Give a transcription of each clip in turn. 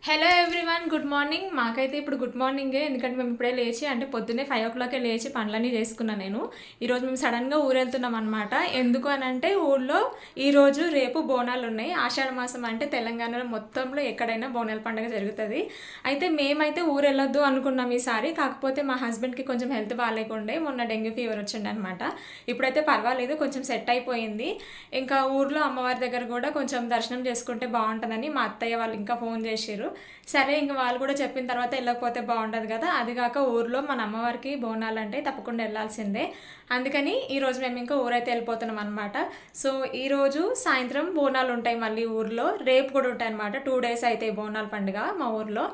Hello everyone, good morning. మాకైతే ఇప్పుడు good మార్నింగే, ఎందుకంటే మేము ఇప్పుడే లేచి అంటే పొద్దున్నే 5 o'clock లేచి పనులన్నీ చేసుకున్నాను నేను. ఈరోజు మేము సడన్గా ఊరు వెళ్తున్నాం అనమాట. ఎందుకు అని అంటే ఊళ్ళో ఈరోజు రేపు బోనాలు ఉన్నాయి. ఆషాఢ మాసం అంటే తెలంగాణలో మొత్తంలో ఎక్కడైనా బోనాల పండుగ జరుగుతుంది. అయితే మేమైతే ఊరు వెళ్ళొద్దు అనుకున్నాం ఈసారి. కాకపోతే మా హస్బెండ్కి కొంచెం హెల్త్ బాగాలేకుండే, మొన్న డెంగ్యూ ఫీవర్ వచ్చిండే అనమాట. ఇప్పుడైతే పర్వాలేదు, కొంచెం సెట్ అయిపోయింది. ఇంకా ఊర్లో అమ్మవారి దగ్గర కూడా కొంచెం దర్శనం చేసుకుంటే బాగుంటుందని మా అత్తయ్య వాళ్ళు ఇంకా ఫోన్ చేసారు. సరే ఇంక వాళ్ళు కూడా చెప్పిన తర్వాత వెళ్ళకపోతే బాగుంటుంది కదా. అది కాక ఊర్లో మన అమ్మవారికి బోనాలు అంటే తప్పకుండా వెళ్ళాల్సిందే. అందుకని ఈరోజు మేము ఇంకా ఊరైతే వెళ్ళిపోతున్నాం అనమాట. సో ఈరోజు సాయంత్రం బోనాలు ఉంటాయి మళ్ళీ ఊర్లో. రేపు కూడా ఉంటాయి అనమాట. 2 days అయితే బోనాల పండుగ మా ఊర్లో.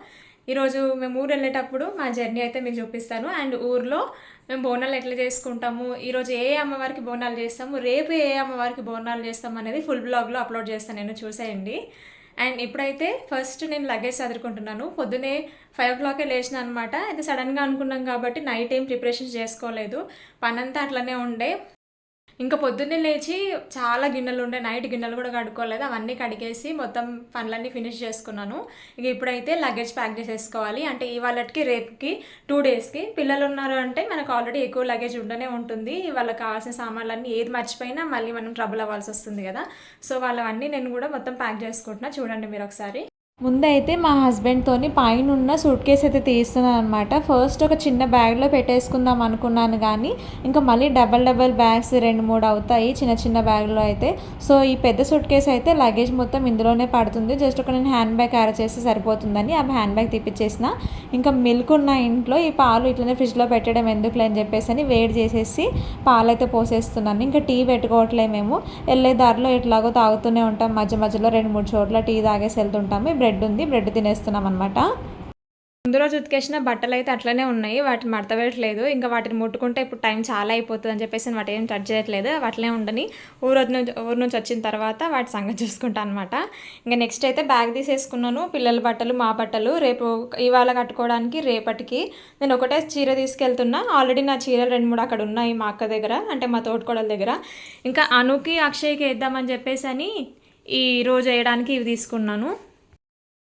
ఈరోజు మేము ఊరు వెళ్ళేటప్పుడు మా జర్నీ అయితే మీకు చూపిస్తాను. అండ్ ఊర్లో మేము బోనాలు ఎట్లా చేసుకుంటాము, ఈరోజు ఏ అమ్మవారికి బోనాలు చేస్తాము, రేపు ఏ అమ్మవారికి బోనాలు చేస్తాము అనేది ఫుల్ బ్లాగ్లో అప్లోడ్ చేస్తాను, నేను చూసేయండి. అండ్ ఇప్పుడైతే ఫస్ట్ నేను లగేజ్ చదువుకుంటున్నాను. పొద్దునే 5 o'clock లేచిన అనమాట. అయితే సడన్గా అనుకున్నాం కాబట్టి నైట్ ఏం ప్రిపరేషన్స్ చేసుకోలేదు, పనంతా అట్లనే ఉండే. ఇంకా పొద్దున్నే లేచి చాలా గిన్నెలు ఉండే, నైట్ గిన్నెలు కూడా కడుక్కోలేదు, అవన్నీ కడిగేసి మొత్తం పనులన్నీ ఫినిష్ చేసుకున్నాను. ఇక ఇప్పుడైతే లగేజ్ ప్యాక్ చేసేసుకోవాలి. అంటే ఇవాళకి రేపుకి 2 daysకి పిల్లలు ఉన్నారు అంటే మనకు ఆల్రెడీ ఎక్కువ లగేజ్ ఉండనే ఉంటుంది. వాళ్ళకి కావాల్సిన సామాన్లన్నీ ఏది మర్చిపోయినా మళ్ళీ మనం ట్రబుల్ అవ్వాల్సి వస్తుంది కదా. సో వాళ్ళవన్నీ నేను కూడా మొత్తం ప్యాక్ చేసుకుంటున్నా, చూడండి మీరు ఒకసారి. ముందైతే మా హస్బెండ్తోని పైన ఉన్న సూట్ కేస్ అయితే తీస్తున్నాను అనమాట. ఫస్ట్ ఒక చిన్న బ్యాగ్లో పెట్టేసుకుందాం అనుకున్నాను, కానీ ఇంకా మళ్ళీ డబల్ బ్యాగ్స్ 2-3 అవుతాయి చిన్న చిన్న బ్యాగ్లో అయితే. సో ఈ పెద్ద సూట్ కేస్ అయితే లగేజ్ మొత్తం ఇందులోనే పడుతుంది. జస్ట్ ఒక నేను హ్యాండ్ బ్యాగ్ క్యారీ చేస్తే సరిపోతుందని ఆ హ్యాండ్ బ్యాగ్ తిప్పించేసిన. ఇంకా మిల్క్ ఉన్న ఇంట్లో ఈ పాలు ఇట్లనే ఫ్రిడ్జ్లో పెట్టడం ఎందుకులే అని చెప్పేసి అని వేడి చేసేసి పాలైతే పోసేస్తున్నాను. ఇంకా టీ పెట్టుకోవట్లే, మేము వెళ్ళే దారిలో ఎట్లాగో తాగుతూనే ఉంటాం, మధ్య మధ్యలో 2-3 చోట్ల టీ తాగేసి వెళ్తుంటాము. బ్రెడ్ ఉంది, బ్రెడ్ తినేస్తున్నాం అనమాట. ముందు రోజు ఉతికేసిన బట్టలు అయితే అట్లనే ఉన్నాయి, వాటిని మడతపెట్టలేదు. ఇంకా వాటిని ముట్టుకుంటే ఇప్పుడు టైం చాలా అయిపోతుంది అని చెప్పేసి వాటి ఏం టచ్ చేయట్లేదు, అట్లనే ఉండని. ఊరు నుంచి వచ్చిన తర్వాత వాటి సంగతి చూసుకుంటాను అనమాట. ఇంకా నెక్స్ట్ అయితే బ్యాగ్ తీసేసుకున్నాను. పిల్లల బట్టలు, మా బట్టలు రేపు ఇవాళ కట్టుకోవడానికి రేపటికి. నేను ఒకటే చీర తీసుకెళ్తున్నా. ఆల్రెడీ నా చీరలు 2-3 అక్కడ ఉన్నాయి మా అక్క దగ్గర, అంటే మా తోటికోడల దగ్గర. ఇంకా అనుకి అక్షయ్కి వేద్దామని చెప్పేసి అని ఈ రోజు వేయడానికి ఇవి తీసుకున్నాను.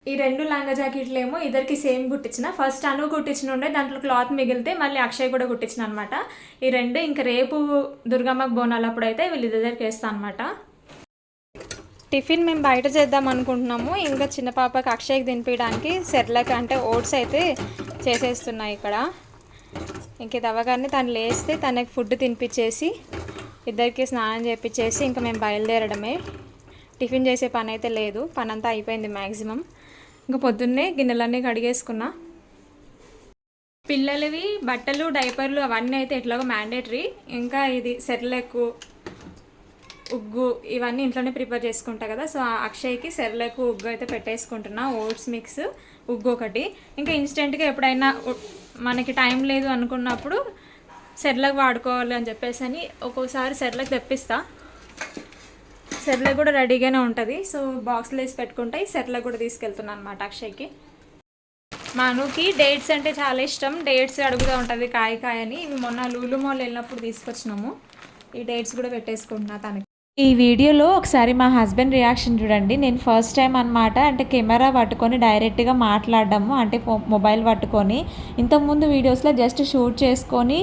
ఈ 2 లంగా జాకెట్లు ఏమో ఇద్దరికి సేమ్ కుట్టించిన. ఫస్ట్ అను కుట్టించిన ఉండే, దాంట్లో క్లాత్ మిగిలితే మళ్ళీ అక్షయ్ కూడా కుట్టించిన అనమాట. ఈ 2 ఇంకా రేపు దుర్గమ్మకు బోనాలు అప్పుడైతే వీళ్ళిద్దరికి వేస్తాను అనమాట. టిఫిన్ మేము బయట చేద్దాం అనుకుంటున్నాము. ఇంకా చిన్న పాపకి అక్షయ్కి తినిపించడానికి సెర్లాక్ అంటే ఓట్స్ అయితే చేసేస్తున్నాయి ఇక్కడ. ఇంక ఇది అవ్వగానే తను లేస్తే తనకి ఫుడ్ తినిపించేసి ఇద్దరికి స్నానం చేయించేసి ఇంకా మేము బయలుదేరడమే. టిఫిన్ చేసే పని అయితే లేదు, పని అంతా అయిపోయింది మ్యాక్సిమం. ఇంకా పొద్దున్నే గిన్నెలన్నీ కడిగేసుకున్నా. పిల్లలవి బట్టలు, డైపర్లు అవన్నీ అయితే ఎట్లాగో మ్యాండేటరీ. ఇంకా ఇది సెర్లాక్, ఉగ్గు ఇవన్నీ ఇంట్లోనే ప్రిపేర్ చేసుకుంటా కదా. సో అక్షయ్కి సెర్లాక్, ఉగ్గు అయితే పెట్టేసుకుంటున్నా. ఓట్స్ మిక్స్, ఉగ్గు ఒకటి. ఇంకా ఇన్స్టెంట్గా ఎప్పుడైనా మనకి టైం లేదు అనుకున్నప్పుడు సెర్లాక్ వాడుకోవాలి అని చెప్పేసి అని ఒక్కోసారి సెర్లాక్ తెప్పిస్తా. సెర్లాక్ కూడా రెడీగానే ఉంటుంది. సో బాక్స్లో వేసి పెట్టుకుంటాయి. సెర్లాక్ కూడా తీసుకెళ్తున్నాను అనమాట అక్షయ్కి. మా అనుకి డేట్స్ అంటే చాలా ఇష్టం. డేట్స్ అడుగుతూ ఉంటుంది కాయ అని. ఇవి మొన్న లూలు మాల్ వెళ్ళినప్పుడు తీసుకొచ్చినాము. ఈ డేట్స్ కూడా పెట్టేసుకుంటున్నా తనకి. ఈ వీడియోలో ఒకసారి మా హస్బెండ్ రియాక్షన్ చూడండి. నేను ఫస్ట్ టైం అనమాట అంటే కెమెరా పట్టుకొని డైరెక్ట్గా మాట్లాడడము, అంటే మొబైల్ పట్టుకొని. ఇంతకుముందు వీడియోస్లో జస్ట్ షూట్ చేసుకొని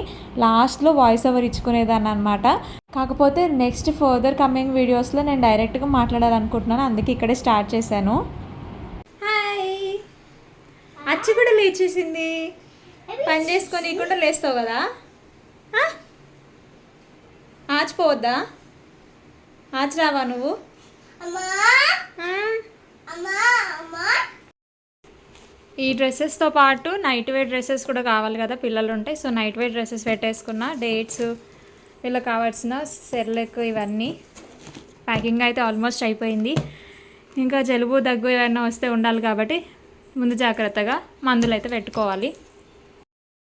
లాస్ట్లో వాయిస్ ఓవర్ ఇచ్చుకునేదాన్ని అనమాట. కాకపోతే నెక్స్ట్ ఫర్దర్ కమింగ్ వీడియోస్లో నేను డైరెక్ట్గా మాట్లాడాలనుకుంటున్నాను, అందుకే ఇక్కడే స్టార్ట్ చేశాను. హాయ్, అచ్చి కూడా లేచేసింది. పని చేసుకొని కూడా లేస్తావు కదా, ఆచిపోవద్దా? ఆచరావా నువ్వు? ఈ డ్రెస్సెస్తో పాటు నైట్ వేర్ డ్రెస్సెస్ కూడా కావాలి కదా, పిల్లలు ఉంటాయి. సో నైట్ వేర్ డ్రెస్సెస్ పెట్టేసుకున్న. డేట్స్, వీళ్ళకి కావాల్సిన సెర్లాక్ ఇవన్నీ ప్యాకింగ్ అయితే ఆల్మోస్ట్ అయిపోయింది. ఇంకా జలుబు, దగ్గు ఏమైనా వస్తే ఉండాలి కాబట్టి ముందు జాగ్రత్తగా మందులు అయితే పెట్టుకోవాలి.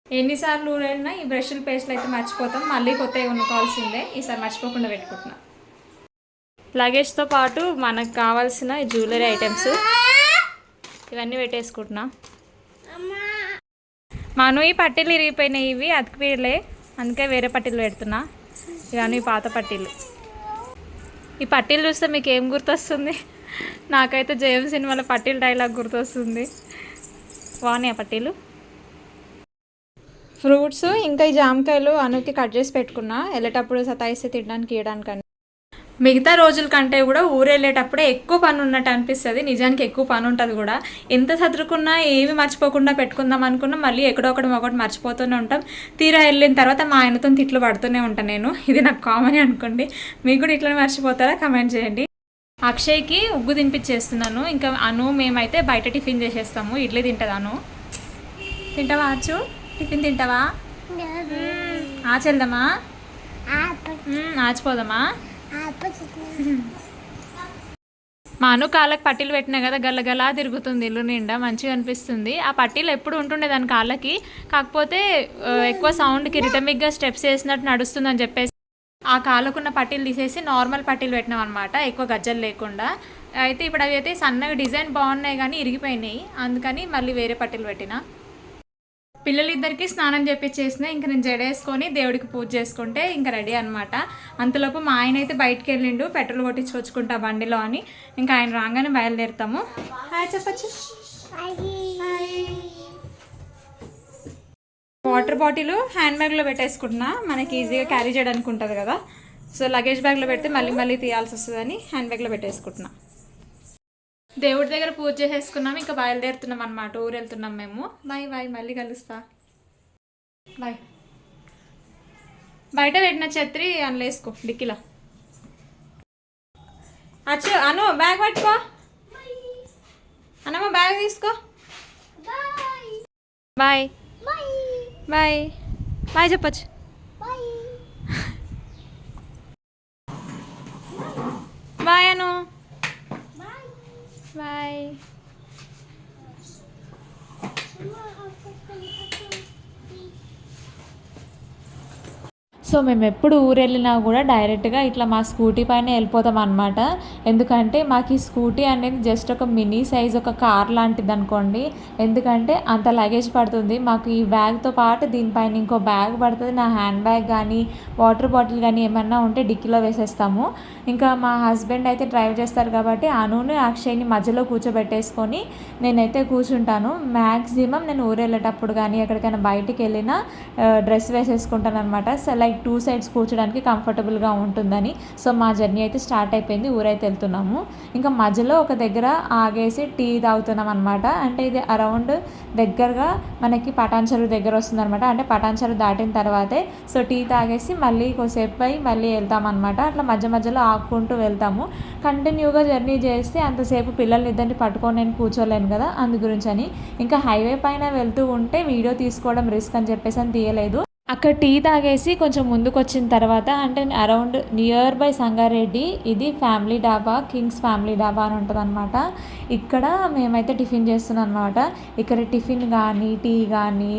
ఎన్నిసార్లు ఊరైనా ఈ బ్రష్లు, పేస్ట్లు అయితే మర్చిపోతాం. మళ్ళీ కొత్తవి కొనుక్కోవాల్సిందే. ఈసారి మర్చిపోకుండా పెట్టుకుంటున్నా. లగేజ్తో పాటు మనకు కావాల్సిన జ్యువెలరీ ఐటమ్స్ ఇవన్నీ పెట్టేసుకుంటున్నా. మను ఈ పట్టీలు ఇరిగిపోయినాయి, ఇవి అతికిలే, అందుకే వేరే పట్టీలు పెడుతున్నా. ఇవన్నీ పాత పట్టీలు. ఈ పట్టీలు చూస్తే మీకు ఏం గుర్తొస్తుంది? నాకైతే జయం సినిమాలో పట్టీలు డైలాగ్ గుర్తొస్తుంది. బాగున్నాయి పట్టీలు. ఫ్రూట్స్ ఇంకా ఈ జామకాయలు అనుకి కట్ చేసి పెట్టుకున్నా, వెళ్ళేటప్పుడు సతాయిస్తే తినడానికి ఇవ్వడానికని. మిగతా రోజుల కంటే కూడా ఊరు వెళ్ళేటప్పుడే ఎక్కువ పని ఉన్నట్టు అనిపిస్తుంది. నిజానికి ఎక్కువ పని ఉంటుంది కూడా. ఎంత చదువుకున్నా ఏమి మర్చిపోకుండా పెట్టుకుందాం అనుకున్నా మళ్ళీ ఎక్కడో ఒకటి మర్చిపోతూనే ఉంటాం. తీరా వెళ్ళిన తర్వాత మా ఆయనతో తిట్లు పడుతూనే ఉంటాను నేను. ఇది నాకు కామన్ అనుకోండి. మీకు కూడా ఇట్లా మర్చిపోతారా? కమెంట్ చేయండి. అక్షయ్కి ఉగ్గు తినిపించేస్తున్నాను. ఇంకా అను మేమైతే బయట టిఫిన్ చేసేస్తాము. ఇడ్లీ తింటుంది అను. తింటావా అచ్చు? టిఫిన్ తింటావా? ఆచెల్దామా? ఆచిపోదామా? మా అను కాళ్ళకి పట్టీలు పెట్టినా కదా, గల్లగలా తిరుగుతుంది ఇల్లు నిండా, మంచిగా అనిపిస్తుంది. ఆ పట్టీలు ఎప్పుడు ఉంటుండే దాని కాళ్ళకి, కాకపోతే ఎక్కువ సౌండ్కి రిథమిక్గా స్టెప్స్ వేసినట్టు నడుస్తుందని చెప్పేసి ఆ కాళ్ళకున్న పట్టీలు తీసేసి నార్మల్ పట్టీలు పెట్టినాం అనమాట, ఎక్కువ గజ్జలు లేకుండా. అయితే ఇప్పుడు అవి అయితే సన్నగా డిజైన్ బాగున్నాయి కానీ ఇరిగిపోయినాయి, అందుకని మళ్ళీ వేరే పట్టీలు పెట్టిన. పిల్లలిద్దరికీ స్నానం చేపించేసిన. ఇంకా నేను జడేసుకొని దేవుడికి పూజ చేసుకుంటే ఇంకా రెడీ అనమాట. అంతలోపు మా ఆయన అయితే బయటికి వెళ్ళిండు, పెట్రోల్ కొట్టించుకొచ్చుకుంటా బండిలో అని. ఇంకా ఆయన రాగానే బయలుదేరుతాము. హాయ్ చెప్పచ్చు. వాటర్ బాటిల్ హ్యాండ్ బ్యాగ్లో పెట్టేసుకుంటున్నా, మనకి ఈజీగా క్యారీ చేయడానికి ఉంటుంది కదా. సో లగేజ్ బ్యాగ్లో పెడితే మళ్ళీ తీయాల్సి వస్తుందని హ్యాండ్ బ్యాగ్లో పెట్టేసుకుంటున్నా. దేవుడి దగ్గర పూజ చేసేసుకున్నాం, ఇంకా బయలుదేరుతున్నాం అనమాట. ఊరు వెళ్తున్నాం మేము. బాయ్ బాయ్, మళ్ళీ కలుస్తా. బాయ్. బయట పెట్టిన ఛత్రి అందులో వేసుకో డిక్కీలో. అచ్చు అను బ్యాగ్ పట్టుకో. అన్నమ్మ బ్యాగ్ తీసుకో. బాయ్ బాయ్ బాయ్ చెప్పచ్చు. బాయ్ అను. బాయ్. సో మేము ఎప్పుడు ఊరు వెళ్ళినా కూడా డైరెక్ట్గా ఇట్లా మా స్కూటీ పైన వెళ్ళిపోతాం అనమాట. ఎందుకంటే మాకు ఈ స్కూటీ అనేది జస్ట్ ఒక మినీ సైజ్, ఒక కార్ లాంటిది అనుకోండి. ఎందుకంటే అంత లగేజ్ పడుతుంది మాకు. ఈ బ్యాగ్తో పాటు దీనిపైన ఇంకో బ్యాగ్ పడుతుంది. నా హ్యాండ్ బ్యాగ్ కానీ వాటర్ బాటిల్ కానీ ఏమన్నా ఉంటే డిక్కీలో వేసేస్తాము. ఇంకా మా హస్బెండ్ అయితే డ్రైవ్ చేస్తారు కాబట్టి అనుని అక్షయ్ని మధ్యలో కూర్చోబెట్టేసుకొని నేనైతే కూర్చుంటాను. మ్యాక్సిమం నేను ఊరు వెళ్ళేటప్పుడు కానీ ఎక్కడికైనా బయటికి వెళ్ళినా డ్రెస్ వేసేసుకుంటాను అనమాట. సో లైక్ 2 సైడ్స్ కూర్చోడానికి కంఫర్టబుల్గా ఉంటుందని. సో మా జర్నీ అయితే స్టార్ట్ అయిపోయింది, ఊరైతే వెళ్తున్నాము. ఇంకా మధ్యలో ఒక దగ్గర ఆగేసి టీ తాగుతున్నాం అనమాట. అంటే ఇది అరౌండ్ దగ్గరగా మనకి పటాన్ చెరువు దగ్గర వస్తుంది అనమాట. అంటే పటాన్ చెరువు దాటిన తర్వాతే. సో టీ తాగేసి మళ్ళీ కొద్దిసేపు అయి మళ్ళీ వెళ్తామన్నమాట. అట్లా మధ్యలో ఆపుకుంటూ వెళ్తాము. కంటిన్యూగా జర్నీ చేస్తే అంతసేపు పిల్లల్ని ఇద్దరిని పట్టుకొని నేను కూర్చోలేను కదా, అందు గురించి అని. ఇంకా హైవే పైన వెళ్తూ ఉంటే వీడియో తీసుకోవడం రిస్క్ అని చెప్పేసి అని తీయలేదు. అక్కడ టీ తాగేసి కొంచెం ముందుకు వచ్చిన తర్వాత, అంటే అరౌండ్ నియర్ బై సంగారెడ్డి, ఇది ఫ్యామిలీ డాబా, కింగ్స్ ఫ్యామిలీ డాబా అని ఉంటుంది అనమాట. ఇక్కడ మేమైతే టిఫిన్ చేస్తున్నాం అనమాట. ఇక్కడ టిఫిన్ కానీ టీ కానీ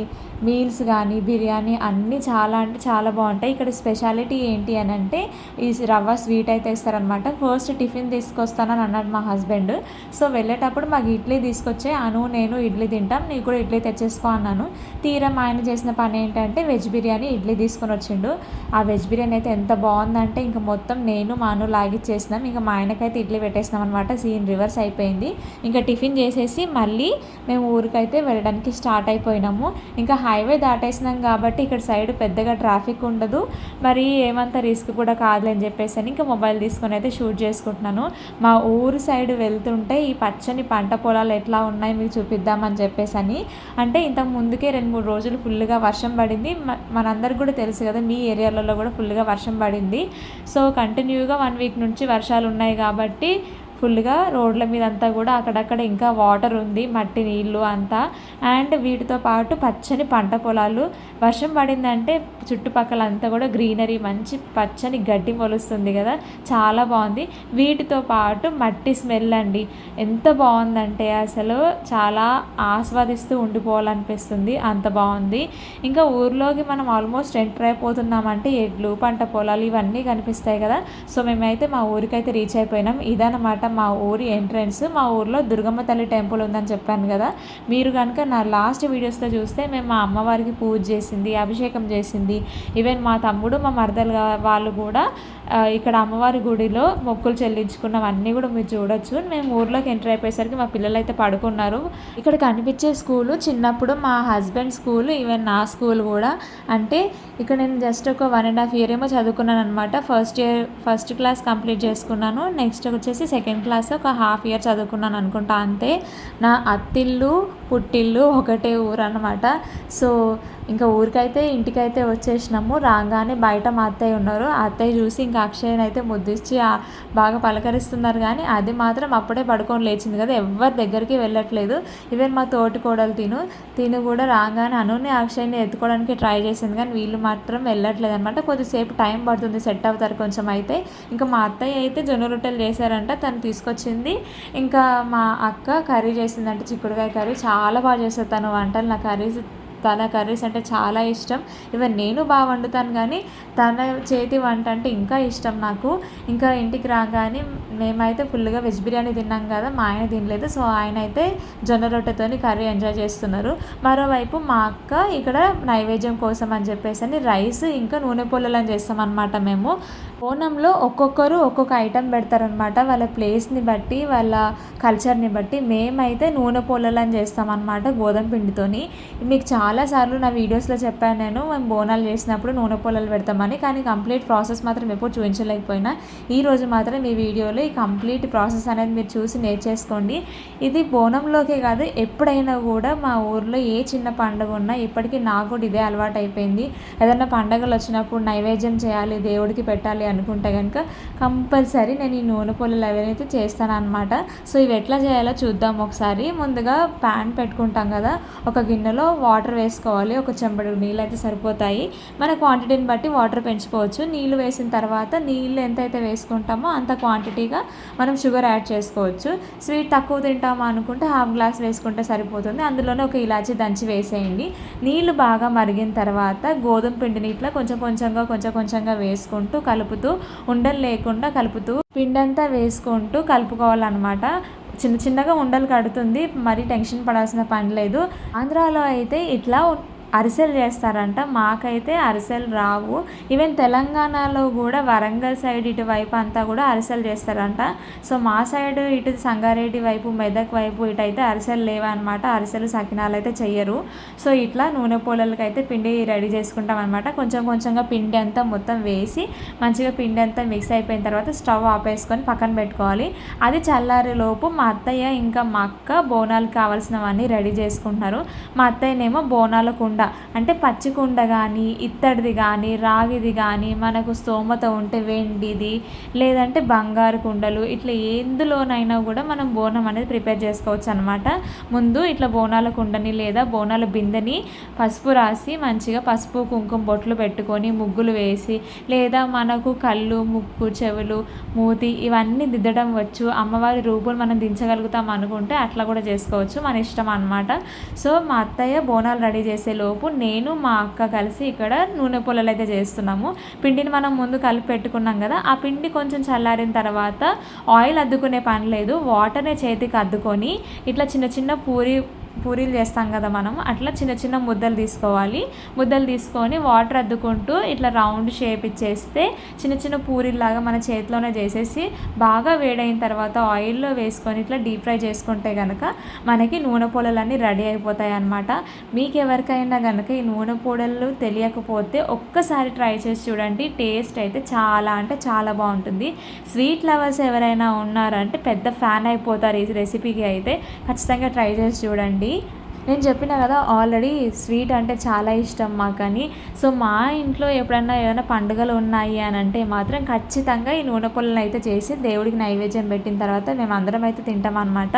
మీల్స్ కానీ బిర్యానీ అన్నీ చాలా అంటే చాలా బాగుంటాయి. ఇక్కడ స్పెషాలిటీ ఏంటి అని అంటే ఈ రవ్వ స్వీట్ అయితే ఇస్తారనమాట. ఫస్ట్ టిఫిన్ తీసుకొస్తానని అన్నాడు మా హస్బెండ్. సో వెళ్ళేటప్పుడు మాకు ఇడ్లీ తీసుకొచ్చే, అను నేను ఇడ్లీ తింటాం, నీకు కూడా ఇడ్లీ తెచ్చేసుకో అన్నాను. తీరా మా ఆయన చేసిన పని ఏంటంటే వెజ్ బిర్యానీ ఇడ్లీ తీసుకొని వచ్చిండు. ఆ వెజ్ బిర్యానీ అయితే ఎంత బాగుందంటే ఇంకా మొత్తం నేను మా అను లాగిచ్చేసినాం. ఇంకా మా ఆయనకైతే ఇడ్లీ పెట్టేసినాం అనమాట. సీన్ రివర్స్ అయిపోయింది. ఇంకా టిఫిన్ చేసేసి మళ్ళీ మేము ఊరికైతే వెళ్ళడానికి స్టార్ట్ అయిపోయినాము. ఇంకా హైవే దాటేసినాం కాబట్టి ఇక్కడ సైడ్ పెద్దగా ట్రాఫిక్ ఉండదు, మరి ఏమంత రిస్క్ కూడా కాదులని చెప్పేసి అని ఇంకా మొబైల్ తీసుకొని అయితే షూట్ చేసుకుంటున్నాను. మా ఊరు సైడ్ వెళ్తుంటే ఈ పచ్చని పంట పొలాలు ఎట్లా ఉన్నాయి మీకు చూపిద్దామని చెప్పేసి అని. అంటే ఇంతకు ముందుకే 2-3 రోజులు ఫుల్గా వర్షం పడింది. మనందరికి కూడా తెలుసు కదా, మీ ఏరియాలలో కూడా ఫుల్గా వర్షం పడింది. సో కంటిన్యూగా 1 వీక్ నుంచి వర్షాలు ఉన్నాయి కాబట్టి ఫుల్గా రోడ్ల మీద అంతా కూడా అక్కడక్కడ ఇంకా వాటర్ ఉంది, మట్టి నీళ్ళు అంతా. అండ్ వీటితో పాటు పచ్చని పంట పొలాలు. వర్షం పడిందంటే చుట్టుపక్కల అంతా కూడా గ్రీనరీ, మంచి పచ్చని గడ్డి మొలుస్తుంది కదా, చాలా బాగుంది. వీటితో పాటు మట్టి స్మెల్ అండి, ఎంత బాగుందంటే అసలు చాలా ఆస్వాదిస్తూ ఉండిపోవాలనిపిస్తుంది, అంత బాగుంది. ఇంకా ఊర్లోకి మనం ఆల్మోస్ట్ ఎంటర్ అయిపోతున్నామంటే ఎడ్లు, పంట పొలాలు ఇవన్నీ కనిపిస్తాయి కదా. సో మేమైతే మా ఊరికైతే రీచ్ అయిపోయినాం. ఇదన్నమాట మా ఊరి ఎంట్రన్స్. మా ఊర్లో దుర్గమ్మ తల్లి టెంపుల్ ఉందని చెప్పాను కదా. మీరు కనుక నా లాస్ట్ వీడియోస్లో చూస్తే మేము మా అమ్మవారికి పూజ చేసింది, అభిషేకం చేసింది. ఈవెన్ మా తమ్ముడు, మా మరదలు వాళ్ళు కూడా ఇక్కడ అమ్మవారి గుడిలో మొక్కులు చెల్లించుకున్నవన్నీ కూడా మీరు చూడొచ్చు. మేము ఊర్లోకి ఎంటర్ అయిపోయేసరికి మా పిల్లలు అయితే పడుకున్నారు. ఇక్కడ కనిపించే స్కూలు చిన్నప్పుడు మా హస్బెండ్ స్కూల్, ఈవెన్ నా స్కూల్ కూడా. అంటే ఇక్కడ నేను జస్ట్ ఒక 1.5 year ఏమో చదువుకున్నాను అనమాట. ఫస్ట్ క్లాస్ కంప్లీట్ చేసుకున్నాను. నెక్స్ట్ వచ్చేసి సెకండ్ క్లాస్ ఒక ½ year చదువుకున్నాను అనుకుంటా, అంతే. నా అత్తిల్లు పుట్టిల్లు ఒకటే ఊరు అనమాట. సో ఇంకా ఊరికైతే ఇంటికైతే వచ్చేసినాము. రాగానే బయట మా అత్తయ్య ఉన్నారు. ఆ అత్తయ్య చూసి ఇంకా అక్షయ్ని అయితే ముద్దిచ్చి బాగా పలకరిస్తున్నారు, కానీ అది మాత్రం అప్పుడే పడుకొని లేచింది కదా, ఎవరి దగ్గరికి వెళ్ళట్లేదు. ఈవెన్ మా తోటి కోడలు తిను కూడా రాగానే అనుని అక్షయ్ని ఎత్తుకోవడానికి ట్రై చేసింది, కానీ వీళ్ళు మాత్రం వెళ్ళట్లేదు అనమాట. కొద్దిసేపు టైం పడుతుంది, సెట్ అవుతారు కొంచెం అయితే. ఇంకా మా అత్తయ్య అయితే జొన్న రొట్టెలు చేశారంట, తను తీసుకొచ్చింది. ఇంకా మా అక్క కర్రీ చేసిందంట, చిక్కుడుకాయ కర్రీ. చాలా బాగా చేస్తుంది తను వంటలు. నా తన కర్రీస్ అంటే చాలా ఇష్టం. ఈవెన్ నేను బాగా వండుతాను, కానీ తన చేతి వంట అంటే ఇంకా ఇష్టం నాకు. ఇంకా ఇంటికి రాగానే మేమైతే ఫుల్గా వెజ్ బిర్యానీ తిన్నాం కదా, మా ఆయన తినలేదు. సో ఆయన అయితే జొన్న రొట్టెతోని కర్రీ ఎంజాయ్ చేస్తున్నారు. మరోవైపు మా అక్క ఇక్కడ నైవేద్యం కోసం అని చెప్పేసి రైస్ ఇంకా నూనె పొల్లలని చేస్తామన్నమాట. మేము బోనంలో ఒక్కొక్కరు ఒక్కొక్క ఐటెం పెడతారనమాట, వాళ్ళ ప్లేస్ని బట్టి, వాళ్ళ కల్చర్ని బట్టి. మేమైతే నూనె పొల్లలని చేస్తామన్నమాట గోధుమ పిండితోని. మీకు చాలాసార్లు నా వీడియోస్లో చెప్పాను నేను, మేము బోనాలు చేసినప్పుడు నూనె పొల్లలు పెడతామని, కానీ కంప్లీట్ ప్రాసెస్ మాత్రం ఎప్పుడు చూపించలేకపోయినా. ఈరోజు మాత్రం ఈ వీడియోలో ఈ కంప్లీట్ ప్రాసెస్ అనేది మీరు చూసి నేర్చేసుకోండి. ఇది బోనంలోకే కాదు, ఎప్పుడైనా కూడా మా ఊర్లో ఏ చిన్న పండుగ ఉన్నా ఇప్పటికీ నాకు కూడా ఇదే అలవాటు అయిపోయింది. ఏదైనా పండుగలు వచ్చినప్పుడు నైవేద్యం చేయాలి, దేవుడికి పెట్టాలి అనుకుంటే కనుక కంపల్సరీ నేను ఈ నూనె పొల్లలు అవైతే చేస్తాను అనమాట. సో ఇవి ఎట్లా చేయాలో చూద్దాం ఒకసారి. ముందుగా ప్యాన్ పెట్టుకుంటాం కదా, ఒక గిన్నెలో వాటర్ వేసుకోవాలి. ఒక చెంబడు నీళ్ళు అయితే సరిపోతాయి. మన క్వాంటిటీని బట్టి వాటర్ పెంచుకోవచ్చు. నీళ్ళు వేసిన తర్వాత నీళ్ళు ఎంతైతే వేసుకుంటామో అంత క్వాంటిటీగా మనం షుగర్ యాడ్ చేసుకోవచ్చు. స్వీట్ తక్కువ తింటామో అనుకుంటే ½ గ్లాస్ వేసుకుంటే సరిపోతుంది. అందులోనే ఒక ఇలాచీ దంచి వేసేయండి. నీళ్ళు బాగా మరిగిన తర్వాత గోధుమ పిండిని ఇట్లా కొంచెం కొంచెంగా వేసుకుంటూ కలుపుతూ, ఉండలు లేకుండా కలుపుతూ, పిండంతా వేసుకుంటూ కలుపుకోవాలన్నమాట. చిన్నగా ఉండలు కడుతుంది, మరీ టెన్షన్ పడాల్సిన పని లేదు. ఆంధ్రాలో అయితే ఇట్లా అరిసెలు చేస్తారంట, మాకైతే అరిసెలు రావు. ఈవెన్ తెలంగాణలో కూడా వరంగల్ సైడ్ ఇటువైపు అంతా కూడా అరిసెలు చేస్తారంట. సో మా సైడ్ ఇటు సంగారెడ్డి వైపు, మెదక్ వైపు ఇటైతే అరిసెలు లేవన్నమాట. అరిసెలు సకినాలు అయితే చెయ్యరు. సో ఇట్లా నూనె పొలలకి అయితే పిండి రెడీ చేసుకుంటాం అనమాట. కొంచెంగా పిండి అంతా మొత్తం వేసి మంచిగా పిండి అంతా మిక్స్ అయిపోయిన తర్వాత స్టవ్ ఆపేసుకొని పక్కన పెట్టుకోవాలి. అది చల్లారేలోపు మా అత్తయ్య ఇంకా మా అక్క బోనాలకు కావాల్సినవన్నీ రెడీ చేసుకుంటున్నారు. మా అత్తయ్యనేమో బోనాల కుండ, అంటే పచ్చి కుండ కానీ, ఇత్తడిది కానీ, రాగిది కానీ, మనకు స్తోమత ఉంటే వెండిది, లేదంటే బంగారు కుండలు, ఇట్లా ఎందులోనైనా కూడా మనం బోనం అనేది ప్రిపేర్ చేసుకోవచ్చు అనమాట. ముందు ఇట్లా బోనాల కుండని లేదా బోనాల బిందెని పసుపు రాసి మంచిగా పసుపు కుంకుమ బొట్లు పెట్టుకొని ముగ్గులు వేసి, లేదా మనకు కళ్ళు, ముక్కు, చెవులు, మూతి ఇవన్నీ దిద్దడం వచ్చు, అమ్మవారి రూపులు మనం దించగలుగుతాం అనుకుంటే అట్లా కూడా చేసుకోవచ్చు, మన ఇష్టం అనమాట. సో మా అత్తయ్య బోనాలు రెడీ చేసే లోపు నేను మా అక్క కలిసి ఇక్కడ నూనె పొల్లలు అయితే చేస్తున్నాము. పిండిని మనం ముందు కలిపి పెట్టుకున్నాం కదా, ఆ పిండి కొంచెం చల్లారిన తర్వాత ఆయిల్ అద్దుకునే పని లేదు, వాటర్ని చేతికి అద్దుకొని ఇట్లా చిన్న పూరీలు చేస్తాం కదా మనం, అట్లా చిన్న ముద్దలు తీసుకోవాలి. ముద్దలు తీసుకొని వాటర్ అద్దుకుంటూ ఇట్లా రౌండ్ షేప్ ఇచ్చేస్తే చిన్న పూరీలాగా మన చేతిలోనే చేసేసి బాగా వేడైన తర్వాత ఆయిల్లో వేసుకొని ఇట్లా డీప్ ఫ్రై చేసుకుంటే కనుక మనకి నూనె పొలలన్నీ రెడీ అయిపోతాయి అన్నమాట. మీకు ఎవరికైనా కనుక ఈ నూనె పొడలు తెలియకపోతే ఒక్కసారి ట్రై చేసి చూడండి. టేస్ట్ అయితే చాలా అంటే చాలా బాగుంటుంది. స్వీట్ లవర్స్ ఎవరైనా ఉన్నారంటే పెద్ద ఫ్యాన్ అయిపోతారు ఈ రెసిపీకి అయితే. ఖచ్చితంగా ట్రై చేసి చూడండి. నేను చెప్పిన కదా ఆల్రెడీ స్వీట్ అంటే చాలా ఇష్టం మాకని. సో మా ఇంట్లో ఎప్పుడన్నా ఏదైనా పండుగలు ఉన్నాయి అని అంటే మాత్రం ఖచ్చితంగా ఈ నూనె పొలను అయితే చేసి దేవుడికి నైవేద్యం పెట్టిన తర్వాత మేము అందరం అయితే తింటాం అనమాట.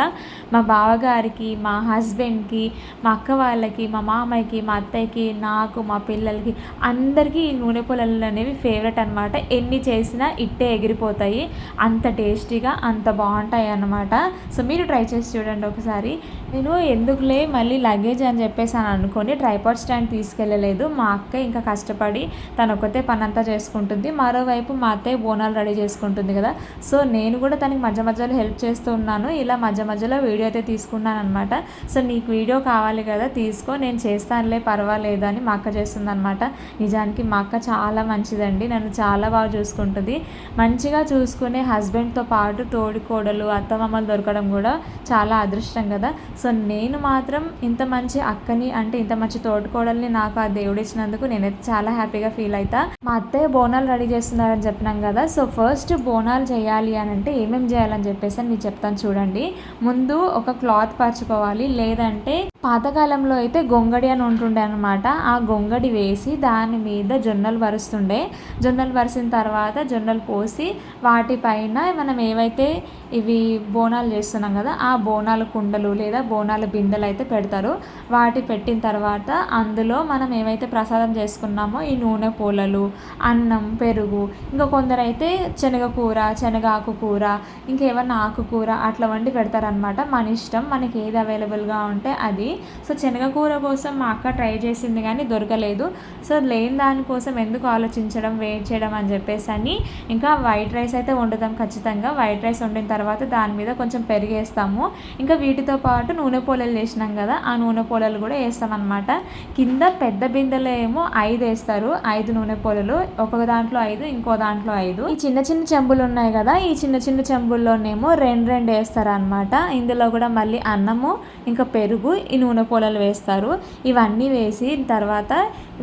మా బావగారికి, మా హస్బెండ్కి, మా అక్క వాళ్ళకి, మా మామయ్యకి, మా అత్తయ్యకి, నాకు, మా పిల్లలకి అందరికీ ఈ నూనె పొలలు అనేవి ఫేవరెట్ అనమాట. ఎన్ని చేసినా ఇట్టే ఎగిరిపోతాయి, అంత టేస్టీగా అంత బాగుంటాయి అన్నమాట. సో మీరు ట్రై చేసి చూడండి ఒకసారి. నేను ఎందుకులే మళ్ళీ లగేజ్ అని చెప్పేసి అని అనుకొని ట్రైపాడ్ స్టాండ్ తీసుకెళ్ళలేదు. మా అక్క ఇంకా కష్టపడి తను ఒక్కతే పనంతా చేసుకుంటుంది. మరోవైపు మా అత్తయ్య బోనాలు రెడీ చేసుకుంటుంది కదా. సో నేను కూడా తనకి మధ్య మధ్యలో హెల్ప్ చేస్తూ ఉన్నాను. ఇలా మధ్య మధ్యలో వీడియో అయితే తీసుకున్నాను అనమాట. సో నీకు వీడియో కావాలి కదా తీసుకో, నేను చేస్తానులే పర్వాలేదు అని మా అక్క చేస్తుంది అనమాట. నిజానికి మా అక్క చాలా మంచిదండి, నన్ను చాలా బాగా చూసుకుంటుంది. మంచిగా చూసుకునే హస్బెండ్తో పాటు తోడికోడలు అత్తమామలు దొరకడం కూడా చాలా అదృష్టం కదా. సో నేను మాత్రం ఇంత మంచి అక్కని అంటే ఇంత మంచి తోటికోడల్ని నాకు ఆ దేవుడు ఇచ్చినందుకు నేనైతే చాలా హ్యాపీగా ఫీల్ అవుతా. మా అత్తయ్య బోనాలు రెడీ చేస్తున్నారని చెప్పినాం కదా. సో ఫస్ట్ బోనాలు చేయాలి అని అంటే ఏమేమి చేయాలని చెప్పేసి నేను చెప్తాను చూడండి. ముందు ఒక క్లాత్ పరుచుకోవాలి, లేదంటే పాతకాలంలో అయితే గొంగడి అని ఉంటుండే అనమాట. ఆ గొంగడి వేసి దాని మీద జొన్నలు వరుస్తుండే. జొన్నలు వరిసిన తర్వాత జొన్నలు పోసి వాటిపైన మనం ఏవైతే ఇవి బోనాలు చేస్తున్నాం కదా ఆ బోనాల కుండలు లేదా బోనాల బిందెలు అయితే పెడతారు. వాటి పెట్టిన తర్వాత అందులో మనం ఏవైతే ప్రసాదం చేసుకున్నామో ఈ నూనె పూలలు, అన్నం, పెరుగు, ఇంకా కొందరు అయితే శనగకూర, శనగాకు కూర, ఇంకేమన్నా ఆకుకూర అట్లా వండి పెడతారనమాట. మన ఇష్టం, మనకి ఏది అవైలబుల్గా ఉంటే అది. సో శనగకూర కోసం మా అక్క ట్రై చేసింది కానీ దొరకలేదు. సో లేని దానికోసం ఎందుకు ఆలోచించడం, వెయిట్ చేయడం అని చెప్పేసి అని ఇంకా వైట్ రైస్ అయితే వండుతాం ఖచ్చితంగా. వైట్ రైస్ వండిన తర్వాత దాని మీద కొంచెం పెరిగేస్తాము. ఇంకా వీటితో పాటు నూనె పోలలు వేసినాం కదా ఆ నూనె పోలలు కూడా వేస్తాం అనమాట. కింద పెద్ద బిందెలో ఏమో 5 వేస్తారు, 5 నూనె పోలలు, ఒక దాంట్లో 5 ఇంకో దాంట్లో 5. ఈ చిన్న చిన్న చెంబులు ఉన్నాయి కదా ఈ చిన్న చిన్న చెంబుల్లోనేమో 2 వేస్తారు అనమాట. ఇందులో కూడా మళ్ళీ అన్నము ఇంకా పెరుగు ఈ నూనె పోలలు వేస్తారు. ఇవన్నీ వేసి తర్వాత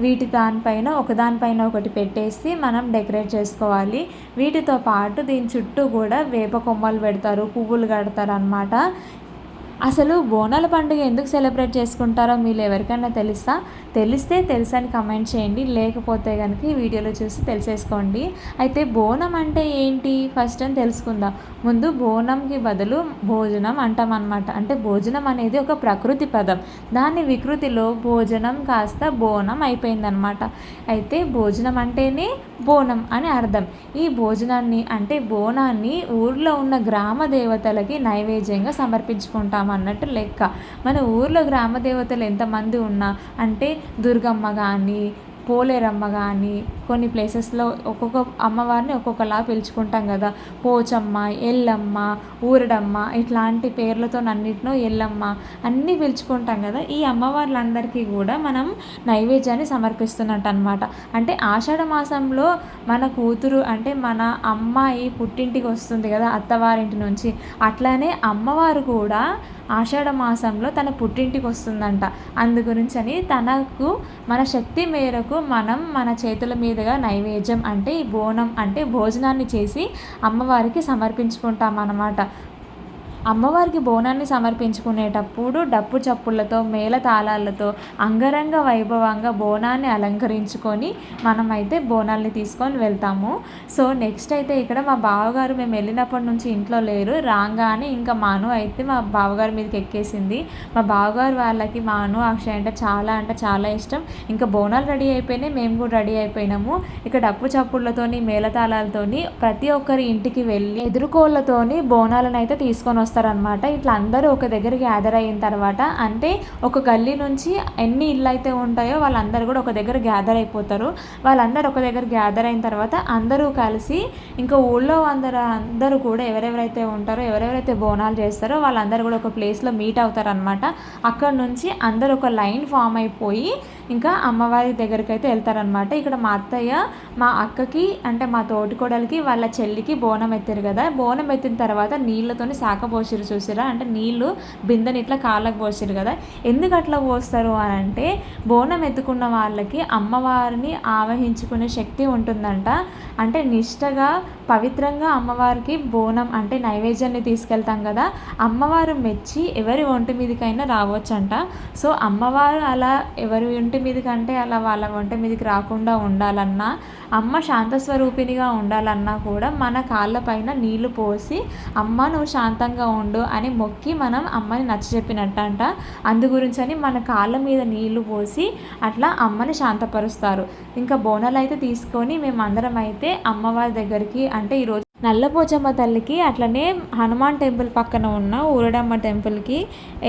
వీటి దానిపైన ఒకటి పెట్టేసి మనం డెకరేట్ చేసుకోవాలి. వీటితో పాటు దీని చుట్టూ కూడా వేప కొమ్మలు పెడతారు, పువ్వులు కడతారు అనమాట. అసలు బోనాల పండుగ ఎందుకు సెలబ్రేట్ చేసుకుంటారో మీరు ఎవరికైనా తెలిస్తే తెలుసని కమెంట్ చేయండి. లేకపోతే కనుక ఈ వీడియోలో చూసి తెలిసేసుకోండి. అయితే బోనం అంటే ఏంటి ఫస్ట్ అని తెలుసుకుందాం. ముందు బోనంకి బదులు భోజనం అంటాం అనమాట. అంటే భోజనం అనేది ఒక ప్రకృతి పదం, దాని వికృతిలో భోజనం కాస్త బోనం అయిపోయిందనమాట. అయితే భోజనం అంటేనే బోనం అని అర్థం. ఈ భోజనాన్ని అంటే బోనాన్ని ఊర్లో ఉన్న గ్రామ దేవతలకి నైవేద్యంగా సమర్పించుకుంటాం అన్నట్టు లెక్క. మన ఊర్లో గ్రామ దేవతలు ఎంతమంది ఉన్నా అంటే దుర్గమ్మ కానీ పోలేరమ్మ కానీ కొన్ని ప్లేసెస్లో ఒక్కొక్క అమ్మవారిని ఒక్కొక్కలా పిలుచుకుంటాం కదా. పోచమ్మ, ఎల్లమ్మ, ఊరడమ్మ ఇట్లాంటి పేర్లతో అన్నిటినో ఎల్లమ్మ అన్నీ పిలుచుకుంటాం కదా. ఈ అమ్మవార్లందరికీ కూడా మనం నైవేద్యాన్ని సమర్పిస్తున్నట్టు అనమాట. అంటే ఆషాఢ మాసంలో మన కూతురు అంటే మన అమ్మాయి పుట్టింటికి వస్తుంది కదా అత్తవారింటి నుంచి, అట్లానే అమ్మవారు కూడా ఆషాఢ మాసంలో తన పుట్టింటికి వస్తుందంట. అందు గురించి అని తనకు మన శక్తి మేరకు మనం మన చేతుల మీదుగా నైవేద్యం అంటే ఈ బోనం అంటే భోజనాన్ని చేసి అమ్మవారికి సమర్పించుకుంటాం అన్నమాట. అమ్మవారికి బోనాన్ని సమర్పించుకునేటప్పుడు డప్పు చప్పుళ్ళతో మేళతాళాలతో అంగరంగ వైభవంగా బోనాన్ని అలంకరించుకొని మనమైతే బోనాల్ని తీసుకొని వెళ్తాము. సో నెక్స్ట్ అయితే ఇక్కడ మా బావగారు మేము వెళ్ళినప్పటి నుంచి ఇంట్లో లేరు. రాగానే ఇంకా మాను అయితే మా బావగారి మీదకి ఎక్కేసింది. మా బావగారు వాళ్ళకి మాను, అక్షయ్ అంటే చాలా ఇష్టం. ఇంకా బోనాలు రెడీ అయిపోయినాయి, మేము కూడా రెడీ అయిపోయినాము. ఇక డప్పు చప్పుళ్ళతోని మేళతాళాలతోని ప్రతి ఒక్కరి ఇంటికి వెళ్ళి ఎదురుకోళ్ళతోని బోనాలను అయితే తీసుకొని వస్తారనమాట. ఇట్లా అందరూ ఒక దగ్గర గ్యాదర్ అయిన తర్వాత అంటే ఒక గల్లీ నుంచి ఎన్ని ఇళ్ళు అయితే ఉంటాయో వాళ్ళందరూ కూడా ఒక దగ్గర గ్యాదర్ అయిపోతారు. వాళ్ళందరూ ఒక దగ్గర గ్యాదర్ అయిన తర్వాత అందరూ కలిసి ఇంకా ఊళ్ళో అందరూ కూడా ఎవరెవరైతే ఉంటారో ఎవరెవరైతే బోనాలు చేస్తారో వాళ్ళందరూ కూడా ఒక ప్లేస్లో మీట్ అవుతారనమాట. అక్కడ నుంచి అందరూ ఒక లైన్ ఫామ్ అయిపోయి ఇంకా అమ్మవారి దగ్గరికి అయితే వెళ్తారనమాట. ఇక్కడ మా అత్తయ్య మా అక్కకి అంటే మా తోటికోడలికి వాళ్ళ చెల్లికి బోనం ఎత్తారు కదా. బోనం ఎత్తిన తర్వాత నీళ్ళతోని శాఖ పోసిరు చూసిరా, అంటే నీళ్ళు బిందెని ఇట్లా కాళ్ళకు పోసిరు కదా. ఎందుకు అట్లా పోస్తారు అని అంటే బోనం ఎత్తుకున్న వాళ్ళకి అమ్మవారిని ఆవహించుకునే శక్తి ఉంటుందంట. అంటే నిష్టగా పవిత్రంగా అమ్మవారికి బోనం అంటే నైవేద్యాన్ని తీసుకెళ్తాం కదా, అమ్మవారు మెచ్చి ఎవరి ఒంటి మీదకైనా రావచ్చంట. సో అమ్మవారు అలా ఎవరి ఒంటి మీదకంటే అలా వాళ్ళ ఒంటి మీదకి రాకుండా ఉండాలన్నా, అమ్మ శాంతస్వరూపిణిగా ఉండాలన్నా కూడా మన కాళ్ళపైన నీళ్లు పోసి అమ్మ నువ్వు శాంతంగా ఉండు అని మొక్కి మనం అమ్మని నచ్చజెప్పినట్టంట. అందు గురించి అని మన కాళ్ళ మీద నీళ్లు పోసి అట్లా అమ్మని శాంతపరుస్తారు. ఇంకా బోనాలు అయితే తీసుకొని మేమందరం అయితే అమ్మవారి దగ్గరికి అంటే ఈరోజు నల్లపోచమ్మ తల్లికి అట్లనే హనుమాన్ టెంపుల్ పక్కన ఉన్న ఊరడమ్మ టెంపుల్కి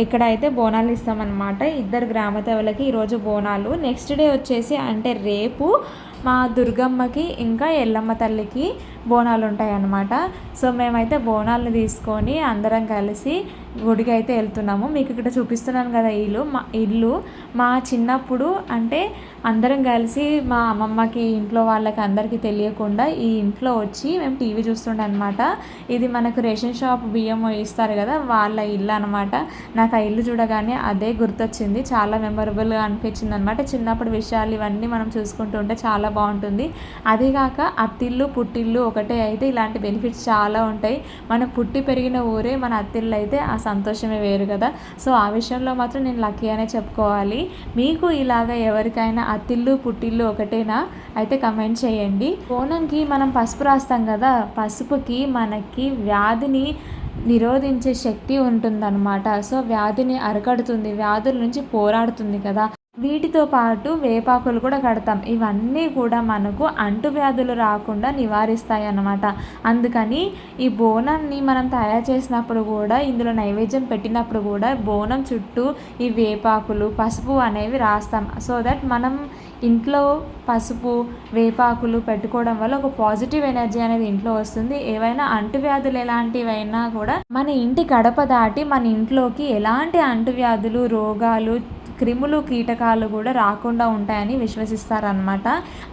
ఇక్కడ అయితే బోనాలు ఇస్తామన్నమాట. ఇద్దరు గ్రామదేవతలకి ఈరోజు బోనాలు. నెక్స్ట్ డే వచ్చేసి అంటే రేపు మా దుర్గమ్మకి ఇంకా ఎల్లమ్మ తల్లికి బోనాలు ఉంటాయి అన్నమాట. సో మేమైతే బోనాలను తీసుకొని అందరం కలిసి గుడికి అయితే వెళ్తున్నాము. మీకు ఇక్కడ చూపిస్తున్నాను కదా ఇల్లు మా చిన్నప్పుడు అంటే అందరం కలిసి మా అమ్మమ్మకి ఇంట్లో వాళ్ళకి అందరికీ తెలియకుండా ఈ ఇంట్లో వచ్చి మేము టీవీ చూస్తుండే అనమాట. ఇది మనకు రేషన్ షాప్ బియ్యం ఇస్తారు కదా వాళ్ళ ఇల్లు అనమాట. నాకు ఆ ఇల్లు చూడగానే అదే గుర్తొచ్చింది. చాలా మెమొరబుల్గా అనిపించింది అనమాట. చిన్నప్పుడు విషయాలు ఇవన్నీ మనం చూసుకుంటూ ఉంటే చాలా బాగుంటుంది. అదేగాక అత్తిల్లు పుట్టిల్లు ఒకటే అయితే ఇలాంటి బెనిఫిట్స్ చాలా ఉంటాయి. మనం పుట్టి పెరిగిన ఊరే మన అత్తిల్లు అయితే ఆ సంతోషమే వేరు కదా. సో ఆ విషయంలో మాత్రం నేను లక్కీ అనే చెప్పుకోవాలి. మీకు ఇలాగ ఎవరికైనా అత్తిల్లు పుట్టిల్లు ఒకటేనా అయితే కమెంట్ చేయండి. బోనంకి మనం పసుపు రాస్తాం కదా, పసుపుకి మనకి వ్యాధిని నిరోధించే శక్తి ఉంటుందన్నమాట. సో వ్యాధిని అరికడుతుంది, వ్యాధుల నుంచి పోరాడుతుంది కదా. వీటితో పాటు వేపాకులు కూడా కడతాం. ఇవన్నీ కూడా మనకు అంటువ్యాధులు రాకుండా నివారిస్తాయి అన్నమాట. అందుకని ఈ బోనాన్ని మనం తయారు చేసినప్పుడు కూడా ఇందులో నైవేద్యం పెట్టినప్పుడు కూడా బోనం చుట్టూ ఈ వేపాకులు పసుపు అనేవి రాస్తాం. సో దట్ మనం ఇంట్లో పసుపు వేపాకులు పెట్టుకోవడం వల్ల ఒక పాజిటివ్ ఎనర్జీ అనేది ఇంట్లో వస్తుంది. ఏవైనా అంటువ్యాధులు ఎలాంటివైనా కూడా మన ఇంటి గడప దాటి మన ఇంట్లోకి ఎలాంటి అంటువ్యాధులు రోగాలు క్రిములు కీటకాలు కూడా రాకుండా ఉంటాయని విశ్వసిస్తారనమాట.